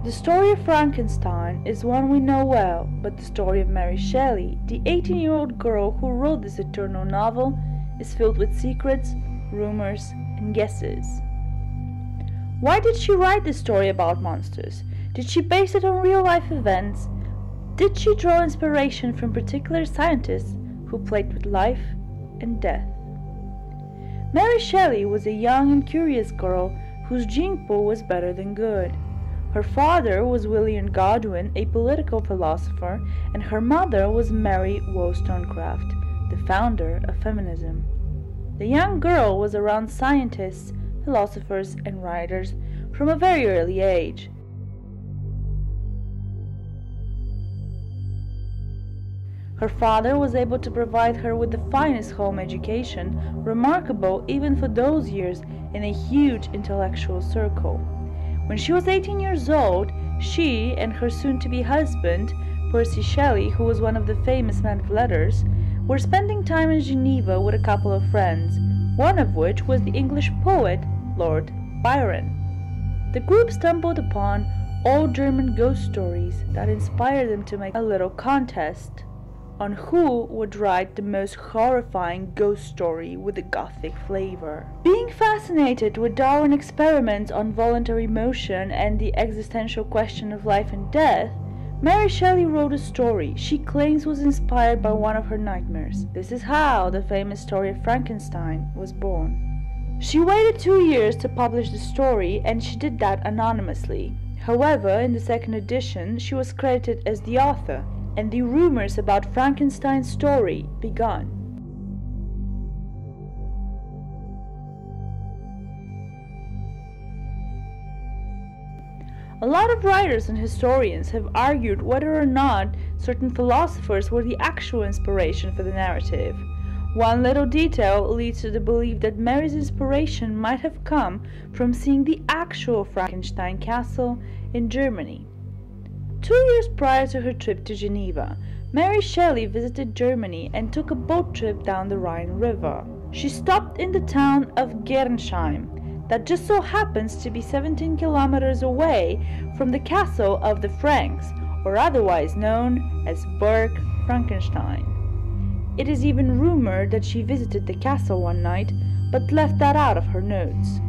The story of Frankenstein is one we know well, but the story of Mary Shelley, the 18-year-old girl who wrote this eternal novel, is filled with secrets, rumors, and guesses. Why did she write this story about monsters? Did she base it on real-life events? Did she draw inspiration from particular scientists who played with life and death? Mary Shelley was a young and curious girl whose gene pool was better than good. Her father was William Godwin, a political philosopher, and her mother was Mary Wollstonecraft, the founder of feminism. The young girl was around scientists, philosophers, and writers from a very early age. Her father was able to provide her with the finest home education, remarkable even for those years in a huge intellectual circle. When she was 18 years old, she and her soon-to-be husband, Percy Shelley, who was one of the famous men of letters, were spending time in Geneva with a couple of friends, one of which was the English poet Lord Byron. The group stumbled upon old German ghost stories that inspired them to make a little contest on who would write the most horrifying ghost story with a gothic flavor. Being fascinated with Darwin experiments on voluntary motion and the existential question of life and death, Mary Shelley wrote a story she claims was inspired by one of her nightmares. This is how the famous story of Frankenstein was born. She waited 2 years to publish the story, and she did that anonymously. However, in the second edition, she was credited as the author, and the rumors about Frankenstein's story began. A lot of writers and historians have argued whether or not certain philosophers were the actual inspiration for the narrative. One little detail leads to the belief that Mary's inspiration might have come from seeing the actual Frankenstein Castle in Germany. 2 years prior to her trip to Geneva, Mary Shelley visited Germany and took a boat trip down the Rhine River. She stopped in the town of Gernsheim, that just so happens to be 17 kilometers away from the castle of the Franks, or otherwise known as Burg Frankenstein. It is even rumored that she visited the castle one night, but left that out of her notes.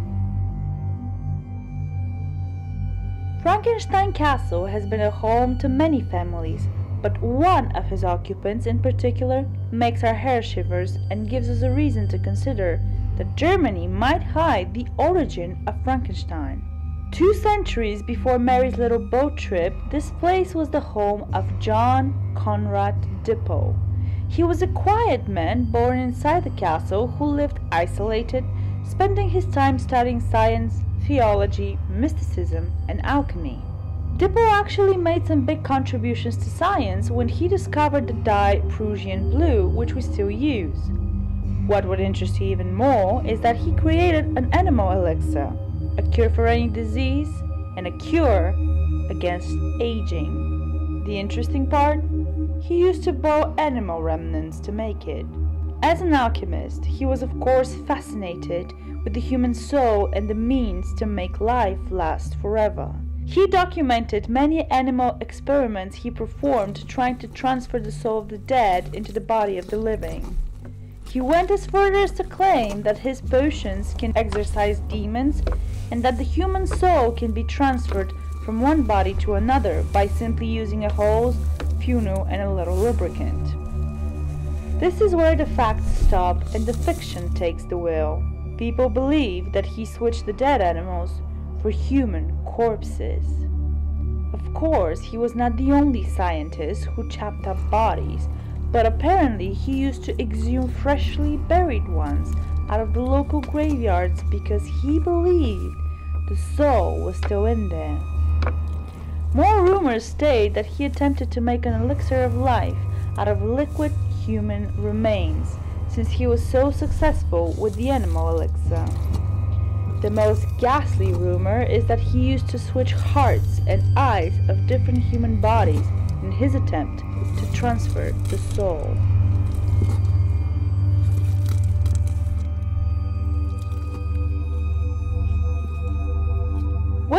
Frankenstein Castle has been a home to many families, but one of his occupants in particular makes our hair shivers and gives us a reason to consider that Germany might hide the origin of Frankenstein. 2 centuries before Mary's little boat trip, this place was the home of John Conrad Dipple. He was a quiet man born inside the castle who lived isolated, spending his time studying science, theology, mysticism, and alchemy. Dipple actually made some big contributions to science when he discovered the dye Prussian blue, which we still use. What would interest you even more is that he created an animal elixir, a cure for any disease, and a cure against aging. The interesting part? He used to borrow animal remnants to make it. As an alchemist, he was of course fascinated with the human soul and the means to make life last forever. He documented many animal experiments he performed trying to transfer the soul of the dead into the body of the living. He went as far as to claim that his potions can exorcise demons and that the human soul can be transferred from one body to another by simply using a hose, funnel, and a little lubricant. This is where the facts stop and the fiction takes the wheel. People believe that he switched the dead animals for human corpses. Of course, he was not the only scientist who chopped up bodies, but apparently he used to exhume freshly buried ones out of the local graveyards because he believed the soul was still in there. More rumors state that he attempted to make an elixir of life out of liquid human remains, since he was so successful with the animal elixir. The most ghastly rumor is that he used to switch hearts and eyes of different human bodies in his attempt to transfer the soul.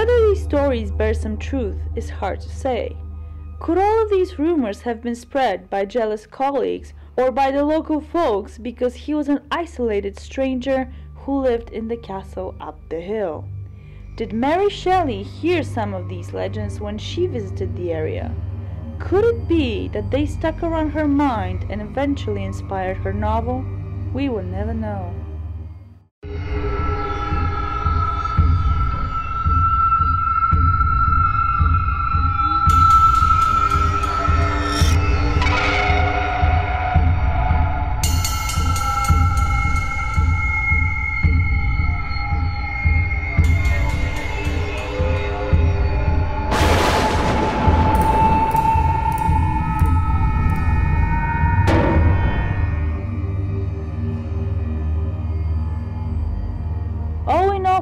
Whether these stories bear some truth is hard to say. Could all of these rumors have been spread by jealous colleagues or by the local folks because he was an isolated stranger who lived in the castle up the hill? Did Mary Shelley hear some of these legends when she visited the area? Could it be that they stuck around her mind and eventually inspired her novel? We will never know.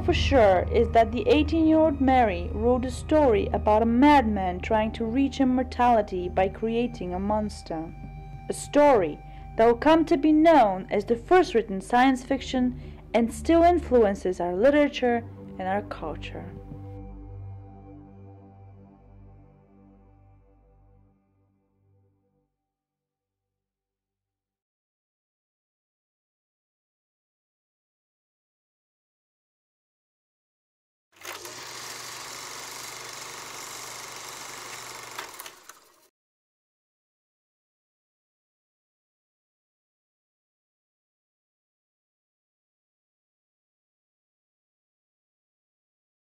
For sure is that the 18-year-old Mary wrote a story about a madman trying to reach immortality by creating a monster. A story that will come to be known as the first written science fiction and still influences our literature and our culture.